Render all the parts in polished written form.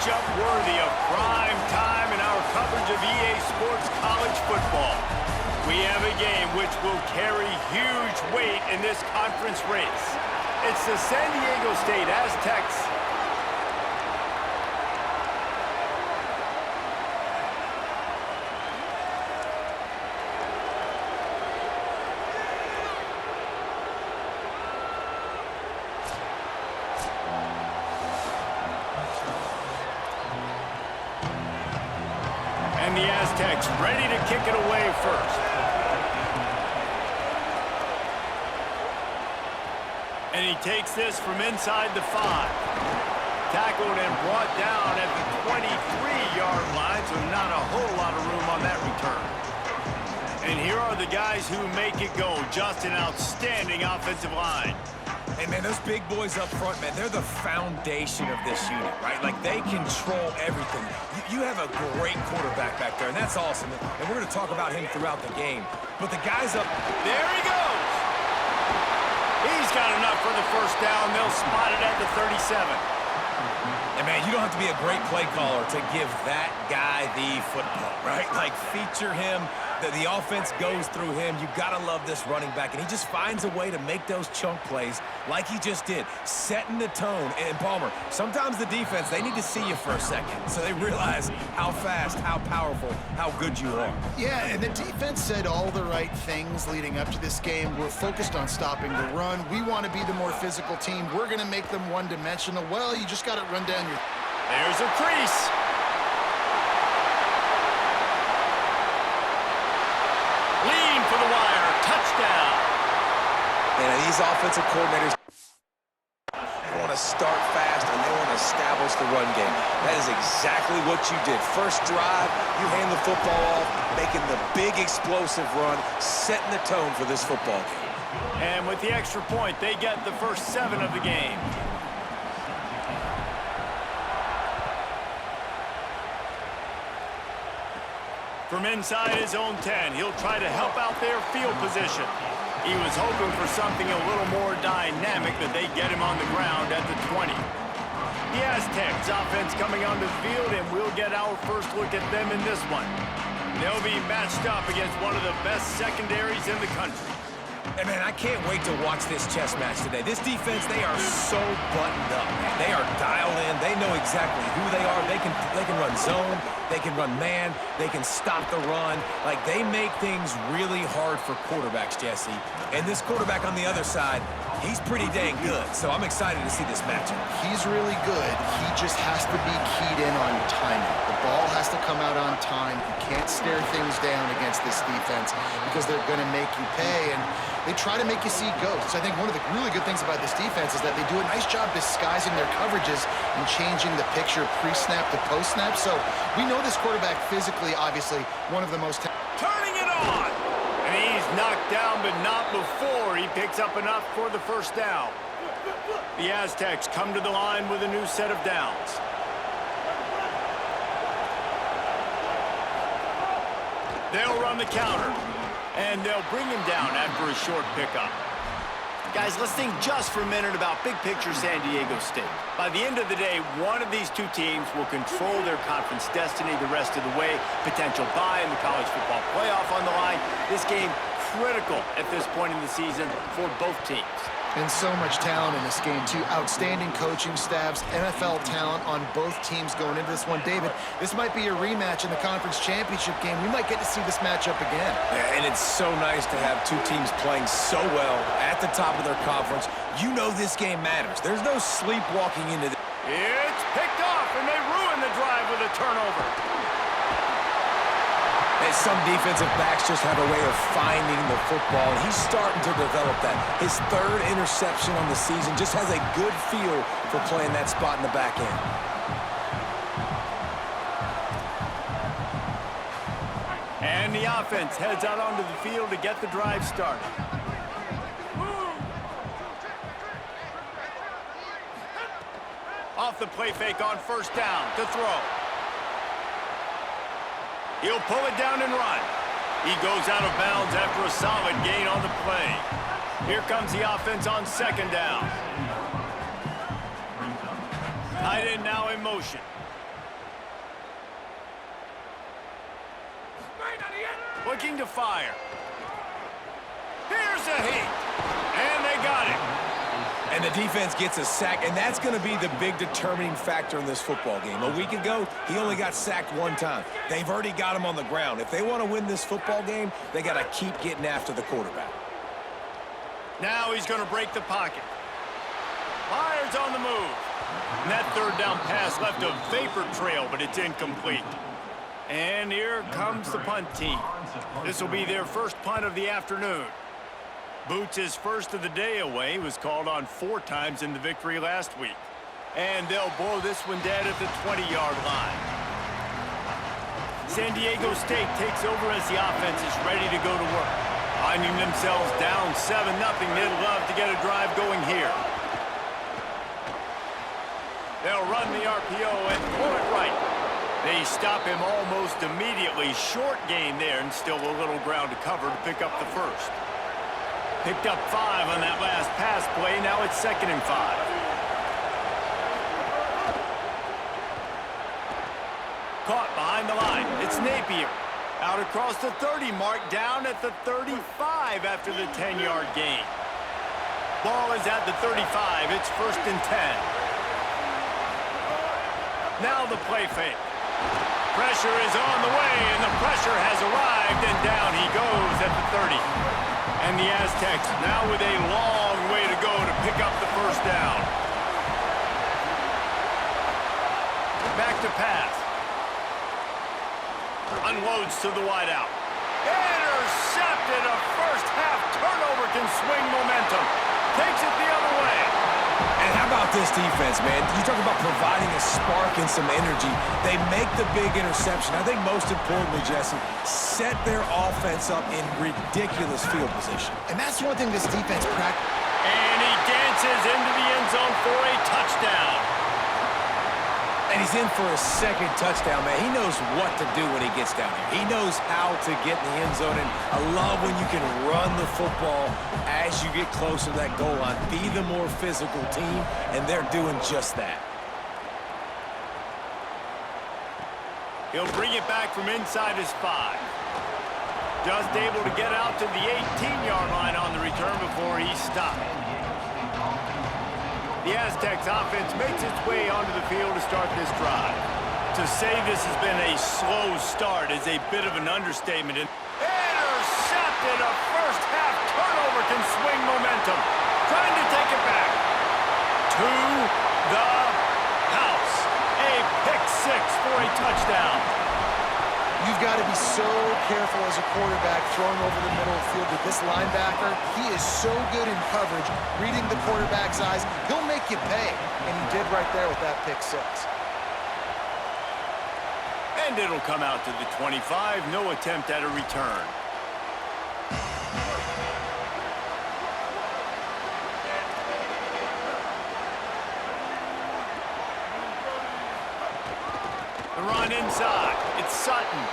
matchup worthy of prime time in our coverage of EA Sports college football. We have a game which will carry huge weight in this conference race. It's the San Diego State Aztecs and the Aztecs ready to kick it away first. And he takes this from inside the 5. Tackled and brought down at the 23-yard line, so not a whole lot of room on that return. And here are the guys who make it go. Just an outstanding offensive line. Hey, man, those big boys up front, man, they're the foundation of this unit, right? Like, they control everything. You have a great quarterback back there, and that's awesome. And we're going to talk about him throughout the game. But the guys up... There he goes! He's got enough for the first down. They'll spot it at the 37. And, man, you don't have to be a great play caller to give that guy the football, right? Like, feature him. The offense goes through him. You got to love this running back. And he just finds a way to make those chunk plays like he just did, setting the tone. And, Palmer, sometimes the defense, they need to see you for a second so they realize how fast, how powerful, how good you are. Yeah, and the defense said all the right things leading up to this game. We're focused on stopping the run. We want to be the more physical team. We're going to make them one-dimensional. Well, you just got to run down your... There's a crease. Lean for the wire. Touchdown. And these offensive coordinators want to start fast and they want to establish the run game. That is exactly what you did. First drive, you hand the football off, making the big explosive run, setting the tone for this football game. And with the extra point, they get the first 7 of the game. From inside his own 10, he'll try to help out their field position. He was hoping for something a little more dynamic, but they get him on the ground at the 20. The Aztecs offense coming onto the field, and we'll get our first look at them in this one. They'll be matched up against one of the best secondaries in the country. And, man, I can't wait to watch this chess match today. This defense, they are so buttoned up, man. They are dialed in. They know exactly who they are. They can run zone. They can run man. They can stop the run. Like, they make things really hard for quarterbacks, Jesse. And this quarterback on the other side, he's pretty dang good. So I'm excited to see this matchup. He's really good. He just has to be keyed in on timing. The ball has to come out on time. You can't stare things down against this defense because they're going to make you pay. And they try to make you see ghosts. I think one of the really good things about this defense is that they do a nice job disguising their coverages and changing the picture pre-snap to post-snap. So we know this quarterback physically, obviously, one of the most... Turning it on! And he's knocked down, but not before he picks up enough for the first down. The Aztecs come to the line with a new set of downs. They'll run the counter. And they'll bring him down after a short pickup. Guys, let's think just for a minute about big picture San Diego State. By the end of the day, one of these two teams will control their conference destiny the rest of the way. Potential bye in the college football playoff on the line. This game critical at this point in the season for both teams. And so much talent in this game, too. Outstanding coaching staffs, NFL talent on both teams going into this one. David, this might be a rematch in the conference championship game. We might get to see this matchup again. Yeah, and it's so nice to have two teams playing so well at the top of their conference. You know this game matters. There's no sleepwalking into this. It's picked off, and they ruin the drive with a turnover. And some defensive backs just have a way of finding the football, and he's starting to develop that. His 3rd interception on the season, just has a good feel for playing that spot in the back end. And the offense heads out onto the field to get the drive started. Off the play fake on first down to throw. He'll pull it down and run. He goes out of bounds after a solid gain on the play. Here comes the offense on second down. Tight end now in motion. Looking to fire. Here's a heat. And they got it. And the defense gets a sack, and that's going to be the big determining factor in this football game. A week ago, he only got sacked one time. They've already got him on the ground. If they want to win this football game, they got to keep getting after the quarterback. Now he's going to break the pocket. Fires on the move. And that third down pass left a vapor trail, but it's incomplete. And here comes the punt team. This will be their first punt of the afternoon. Boots his first of the day away. He was called on 4 times in the victory last week. And they'll blow this one dead at the 20-yard line. San Diego State takes over as the offense is ready to go to work. Finding themselves down 7-0, they'd love to get a drive going here. They'll run the RPO and pull it right. They stop him almost immediately. Short gain there and still a little ground to cover to pick up the first. Picked up 5 on that last pass play. Now it's 2nd and 5. Caught behind the line. It's Napier. Out across the 30 mark, down at the 35 after the 10-yard gain. Ball is at the 35. It's 1st and 10. Now the play fake. Pressure is on the way, and the pressure has arrived, and down he goes at the 30. And the Aztecs now with a long way to go to pick up the first down. Back to pass. Unloads to the wideout. Intercepted. A first half turnover can swing momentum. Takes it the other way. And how about this defense, man? You talk about providing a spark and some energy. They make the big interception. I think most importantly, Jesse, set their offense up in ridiculous field position. And that's one thing this defense practices. And he dances into the end zone for a touchdown. And he's in for a 2nd touchdown, man. He knows what to do when he gets down there. He knows how to get in the end zone, and I love when you can run the football as you get closer to that goal line. Be the more physical team, and they're doing just that. He'll bring it back from inside his 5. Just able to get out to the 18-yard line on the return before he's stopped. The Aztecs offense makes its way onto the field to start this drive. To say this has been a slow start is a bit of an understatement. Intercepted. A first half turnover can swing momentum. Trying to take it back. To the house. A pick 6 for a touchdown. You've got to be so careful as a quarterback throwing over the middle of the field with this linebacker. He is so good in coverage, reading the quarterback's eyes. He'll make you pay, and he did right there with that pick 6. And it'll come out to the 25. No attempt at a return. The run inside. It's Sutton.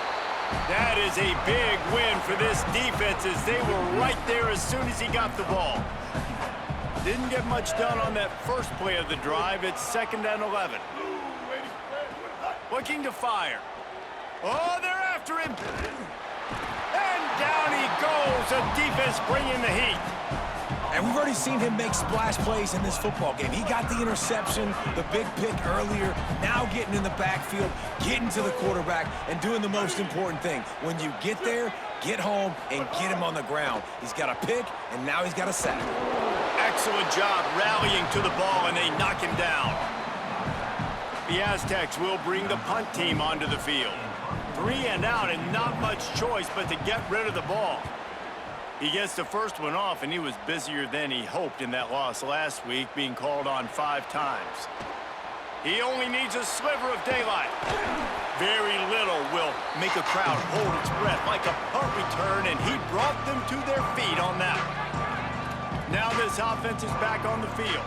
That is a big win for this defense as they were right there as soon as he got the ball. Didn't get much done on that first play of the drive. It's 2nd and 11. Looking to fire. Oh, they're after him. And down he goes. The defense bringing the heat. And we've already seen him make splash plays in this football game. He got the interception, the big pick earlier, now getting in the backfield, getting to the quarterback, and doing the most important thing. When you get there, get home, and get him on the ground. He's got a pick, and now he's got a sack. Excellent job rallying to the ball, and they knock him down. The Aztecs will bring the punt team onto the field. 3 and out, and not much choice but to get rid of the ball. He gets the first one off, and he was busier than he hoped in that loss last week, being called on 5 times. He only needs a sliver of daylight. Very little will make a crowd hold its breath like a punt return, and he brought them to their feet on that. Now this offense is back on the field.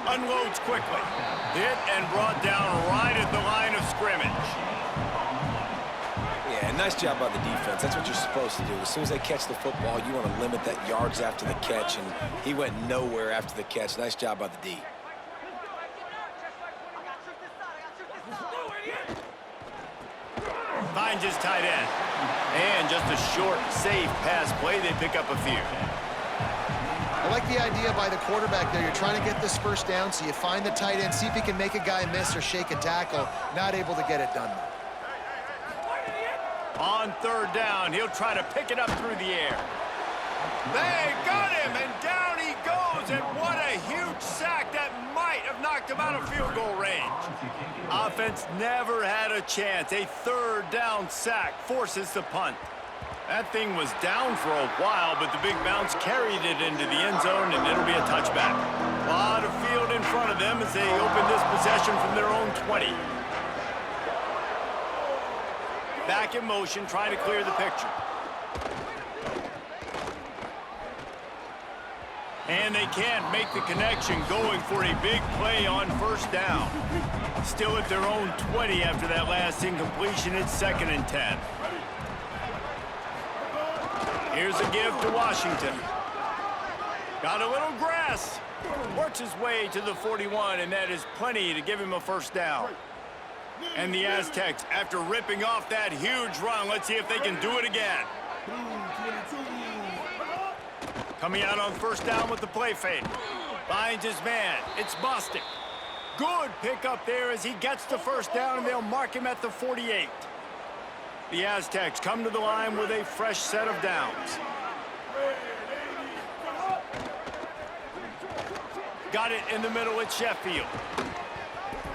Unloads quickly. Hit and brought down right at the line of scrimmage. Yeah, nice job by the defense. That's what you're supposed to do. As soon as they catch the football, you want to limit that yards after the catch, and he went nowhere after the catch. Nice job by the D. Finds his tight end. And just a short, safe pass play. They pick up a few. I like the idea by the quarterback there. You're trying to get this first down, so you find the tight end, see if he can make a guy miss or shake a tackle. Not able to get it done. On third down, he'll try to pick it up through the air. They got him, and down he goes, and what a huge sack that might have knocked him out of field goal range. Offense never had a chance. A third down sack forces the punt. That thing was down for a while, but the big bounce carried it into the end zone, and it'll be a touchback. A lot of field in front of them as they open this possession from their own 20. Back in motion, trying to clear the picture. And they can't make the connection, going for a big play on first down. Still at their own 20 after that last incompletion. It's 2nd and 10. Here's a give to Washington. Got a little grass. Works his way to the 41, and that is plenty to give him a first down. And the Aztecs, after ripping off that huge run, let's see if they can do it again. Coming out on first down with the play fake. Finds his man. It's Bostic. Good pickup there as he gets the first down, and they'll mark him at the 48. The Aztecs come to the line with a fresh set of downs. Got it in the middle at Sheffield.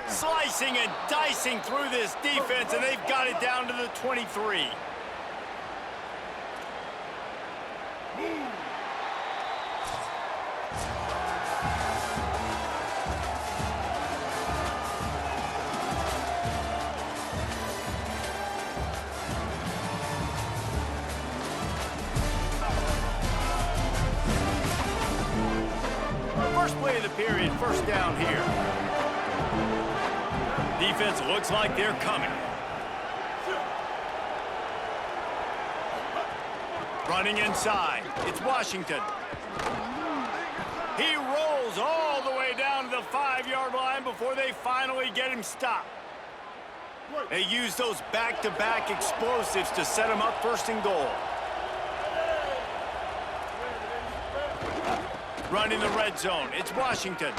Slicing and dicing through this defense, and they've got it down to the 23. First play of the period, first down here. Defense looks like they're coming. Running inside, it's Washington. He rolls all the way down to the 5-yard line before they finally get him stopped. They use those back-to-back explosives to set him up 1st and goal. Running the red zone, it's Washington.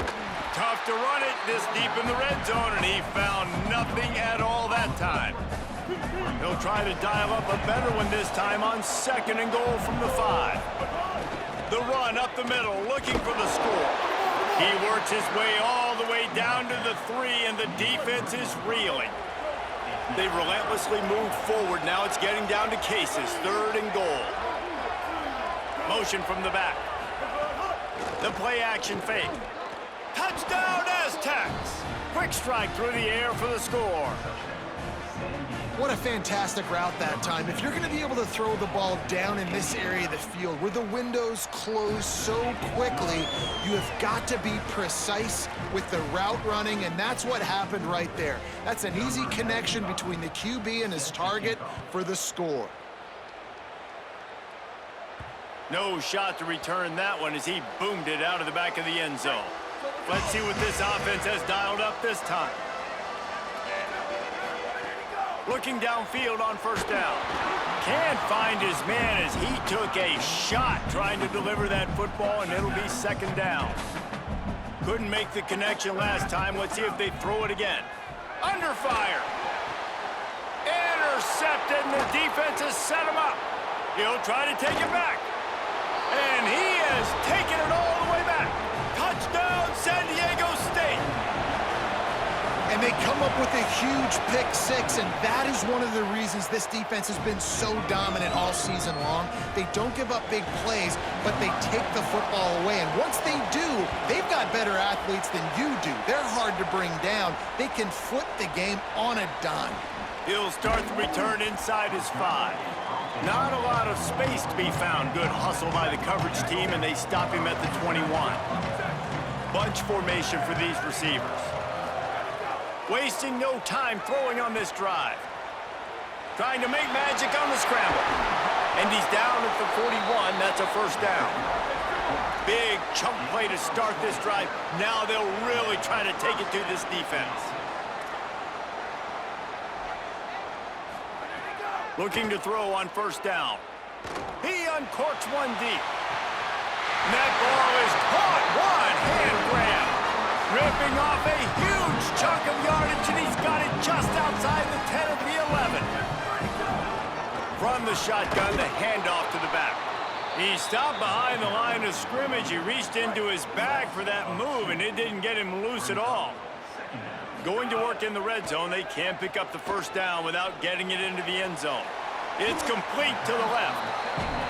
Tough to run it this deep in the red zone, and he found nothing at all that time. He'll try to dial up a better one this time on 2nd and goal from the 5. The run up the middle, looking for the score. He works his way all the way down to the 3, and the defense is reeling. They relentlessly move forward. Now it's getting down to cases, 3rd and goal. Motion from the back. The play-action fake. Touchdown, Aztecs! Quick strike through the air for the score. What a fantastic route that time. If you're going to be able to throw the ball down in this area of the field where the windows close so quickly, you have got to be precise with the route running, and that's what happened right there. That's an easy connection between the QB and his target for the score. No shot to return that one as he boomed it out of the back of the end zone. Let's see what this offense has dialed up this time. Looking downfield on first down. Can't find his man as he took a shot trying to deliver that football, and it'll be 2nd down. Couldn't make the connection last time. Let's see if they throw it again. Under fire. Intercepted, and the defense has set him up. He'll try to take it back. And he has taken it all the way back. Touchdown, San Diego State. And they come up with a huge pick-6, and that is one of the reasons this defense has been so dominant all season long. They don't give up big plays, but they take the football away. And once they do, they've got better athletes than you do. They're hard to bring down. They can flip the game on a dime. He'll start the return inside his 5. Not a lot of space to be found. Good hustle by the coverage team, and they stop him at the 21. Bunch formation for these receivers. Wasting no time throwing on this drive. Trying to make magic on the scramble. And he's down at the 41. That's a first down. Big chunk play to start this drive. Now they'll really try to take it to this defense. Looking to throw on first down. He uncorks one deep. And that ball is caught. One hand grab. Ripping off a huge chunk of yardage, and he's got it just outside the 10 of the 11. From the shotgun, the handoff to the back. He stopped behind the line of scrimmage. He reached into his bag for that move, and it didn't get him loose at all. Going to work in the red zone, they can't pick up the first down without getting it into the end zone. It's complete to the left.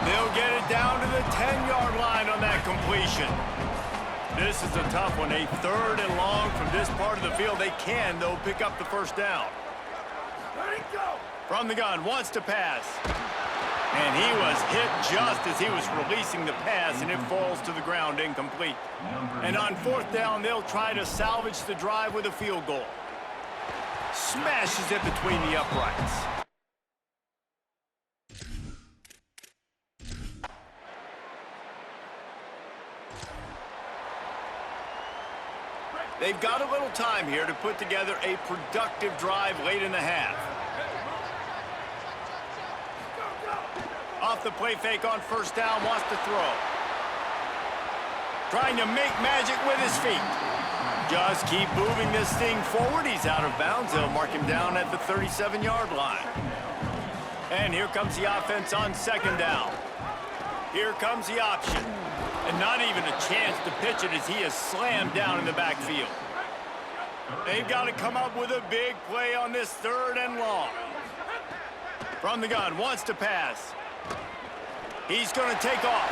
They'll get it down to the 10-yard line on that completion. This is a tough one. A 3rd and long from this part of the field. They can, though, pick up the first down. From the gun, wants to pass. And he was hit just as he was releasing the pass, and it falls to the ground incomplete. And on 4th down, they'll try to salvage the drive with a field goal. Smashes it between the uprights. They've got a little time here to put together a productive drive late in the half. Off the play fake on first down, wants to throw. Trying to make magic with his feet. Just keep moving this thing forward. He's out of bounds. They'll mark him down at the 37-yard line. And here comes the offense on 2nd down. Here comes the option. And not even a chance to pitch it as he is slammed down in the backfield. They've got to come up with a big play on this 3rd and long. From the gun, wants to pass. He's going to take off.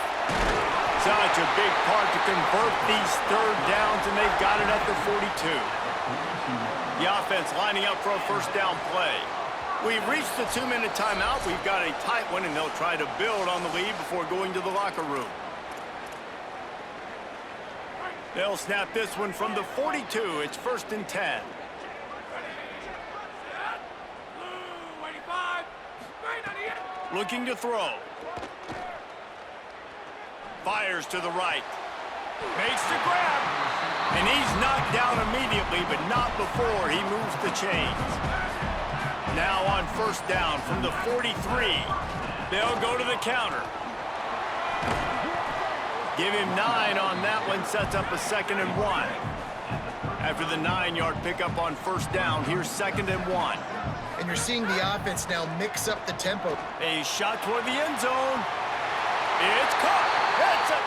Such a big part to convert these 3rd downs, and they've got it at the 42. The offense lining up for a first down play. We've reached the 2-minute timeout. We've got a tight one, and they'll try to build on the lead before going to the locker room. They'll snap this one from the 42. It's 1st and 10. Looking to throw. Fires to the right. Makes the grab. And he's knocked down immediately, but not before he moves the chains. Now on first down from the 43. They'll go to the counter. Give him 9 on that one, sets up a 2nd and 1. After the 9-yard pickup on first down, here's 2nd and 1. And you're seeing the offense now mix up the tempo. A shot toward the end zone. It's caught. That's it.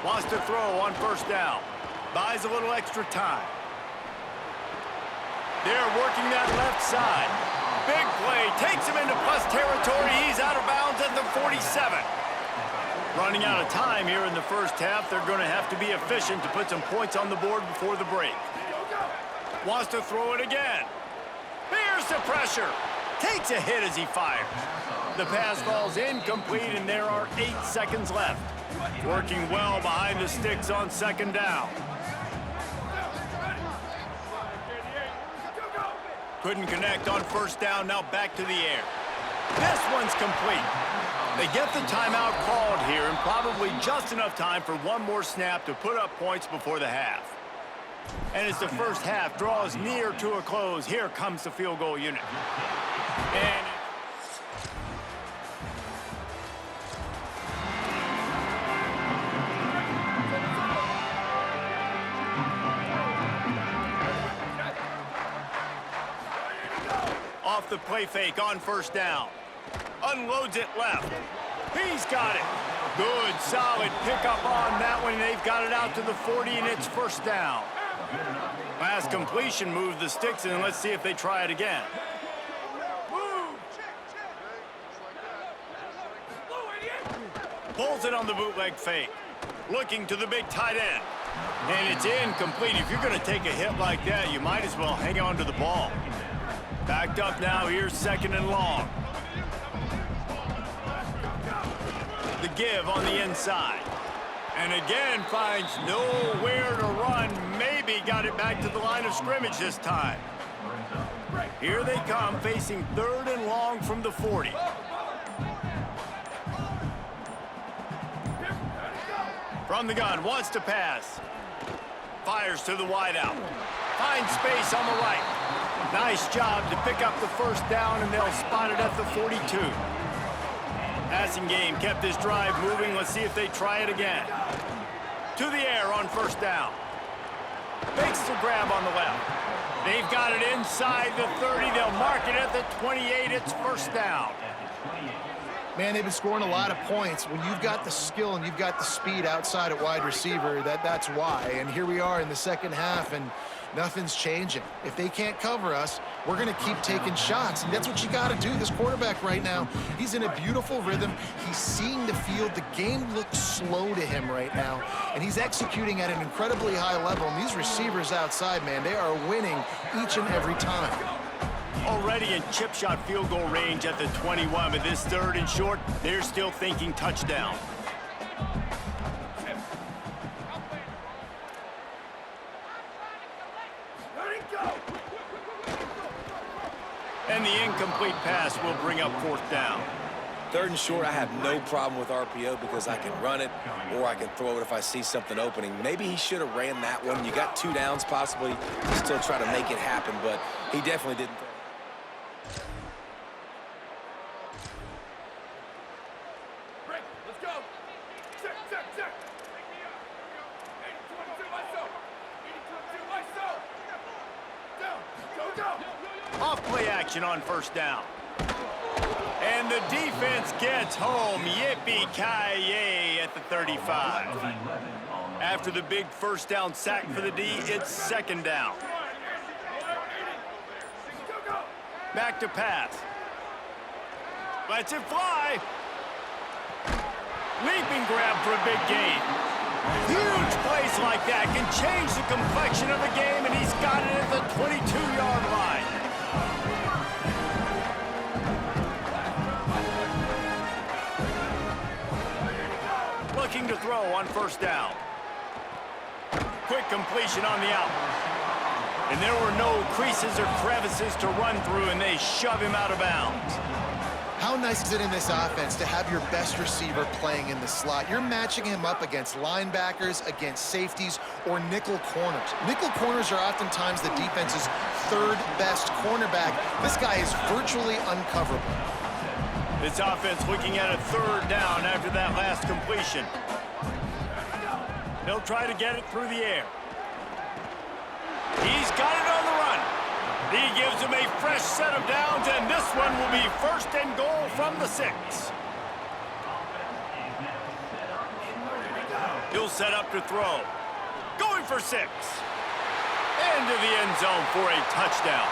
Wants to throw on first down. Buys a little extra time. They're working that left side. Big play. Takes him into plus territory. He's out of bounds at the 47. Running out of time here in the first half. They're going to have to be efficient to put some points on the board before the break. Wants to throw it again. Bears the pressure. Takes a hit as he fires. The pass falls incomplete, and there are 8 seconds left. Working well behind the sticks on 2nd down. Couldn't connect on first down, now back to the air. This one's complete. They get the timeout called here, and probably just enough time for one more snap to put up points before the half. And as the first half draws near to a close, here comes the field goal unit. And off the play fake on first down. Unloads it left. He's got it. Good, solid pickup on that one. They've got it out to the 40, and it's first down. Last completion moves the sticks, and let's see if they try it again. Pulls it on the bootleg fake. Looking to the big tight end. And it's incomplete. If you're going to take a hit like that, you might as well hang on to the ball. Backed up now, here's 2nd and long. The give on the inside. And again finds nowhere to run. Maybe got it back to the line of scrimmage this time. Here they come, facing 3rd and long from the 40. From the gun, wants to pass. Fires to the wideout. Finds space on the right. Nice job to pick up the first down, and they'll spot it at the 42. Passing game kept this drive moving. Let's see if they try it again. To the air on first down. Makes the grab on the left. They've got it inside the 30. They'll mark it at the 28. It's first down. Man, they've been scoring a lot of points. When you've got the skill and you've got the speed outside at wide receiver, that's why. And here we are in the second half, and nothing's changing. If they can't cover us, we're going to keep taking shots. And that's what you got to do. This quarterback right now, he's in a beautiful rhythm. He's seeing the field. The game looks slow to him right now. And he's executing at an incredibly high level. And these receivers outside, man, they are winning each and every time. Already in chip shot field goal range at the 21, but this third and short, they're still thinking touchdown. And the incomplete pass will bring up fourth down. Third and short, I have no problem with RPO because I can run it or I can throw it if I see something opening. Maybe he should have ran that one. You got 2 downs possibly to still try to make it happen, but he definitely didn't. Off play action on first down. And the defense gets home. Yippee-ki-yay at the 35. After the big first down sack for the D, it's second down. Back to pass. Lets it fly. Leaping grab for a big gain. Huge plays like that can change the complexion of the game, and he's got it at the 22-yard line. Looking to throw on first down. Quick completion on the out. And there were no creases or crevices to run through, and they shove him out of bounds. How nice is it in this offense to have your best receiver playing in the slot? You're matching him up against linebackers, against safeties, or nickel corners. Nickel corners are oftentimes the defense's third best cornerback. This guy is virtually uncoverable. This offense looking at a third down after that last completion. They'll try to get it through the air. He's got it on the run. He gives him a fresh set of downs, and this one will be first and goal from the 6. He'll set up to throw. Going for 6. Into the end zone for a touchdown.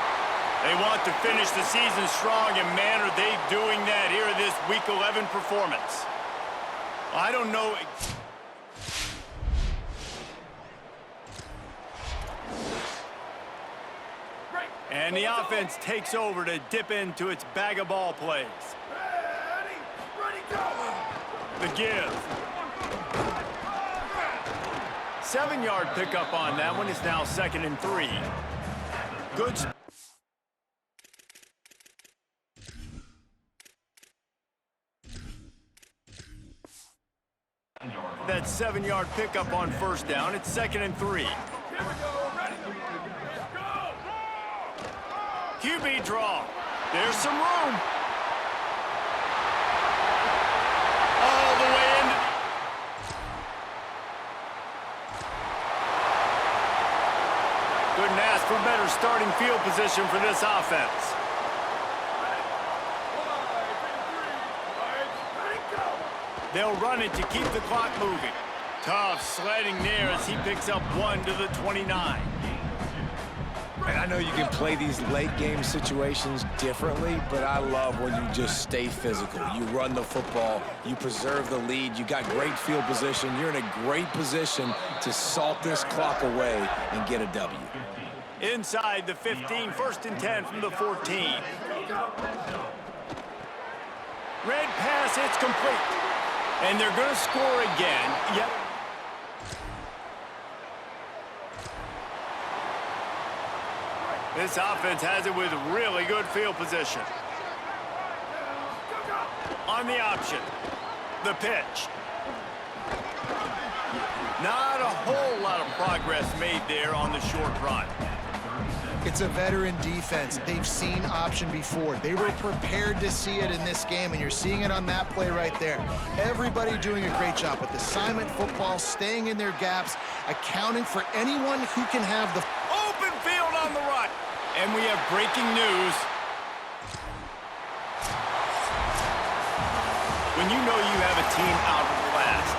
They want to finish the season strong, and man, are they doing that here in this Week 11 performance. I don't know. And the offense takes over to dip into its bag of ball plays. Ready, go! The give. 7-yard pickup on that one is now 2nd and 3. Good. That 7-yard pickup on first down. It's 2nd and 3. QB draw. There's some room. All the way in. Couldn't ask for better starting field position for this offense. They'll run it to keep the clock moving. Tough sledding there as he picks up 1 to the 29. And I know you can play these late game situations differently, but I love when you just stay physical. You run the football, you preserve the lead, you got great field position, you're in a great position to salt this clock away and get a W. Inside the 15, 1st and 10 from the 14. Red pass, it's complete. And they're going to score again. Yep. This offense has it with really good field position. On the option. The pitch. Not a whole lot of progress made there on the short run. It's a veteran defense. They've seen option before. They were prepared to see it in this game, and you're seeing it on that play right there. Everybody doing a great job with assignment football, staying in their gaps, accounting for anyone who can have the open field on the run. And we have breaking news. When you know you have a team outclassed,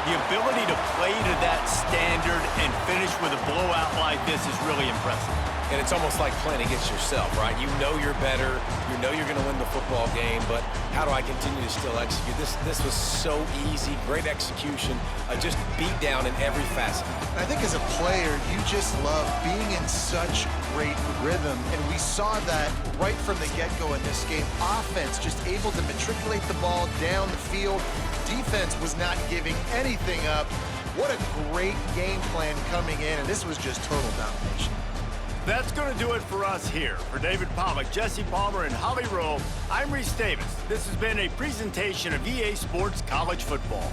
the ability to play to that standard and finish with a blowout like this is really impressive. And it's almost like playing against yourself, right? You know you're better. You know you're going to win the football game, but how do I continue to still execute? This was so easy. Great execution. Just beat down in every facet. I think as a player, you just love being in such great rhythm, and we saw that right from the get-go in this game. Offense just able to matriculate the ball down the field. Defense was not giving anything up. What a great game plan coming in, and this was just total domination. That's going to do it for us here. For David Pollack, Jesse Palmer, and Holly Rowe, I'm Reese Davis. This has been a presentation of EA Sports College Football.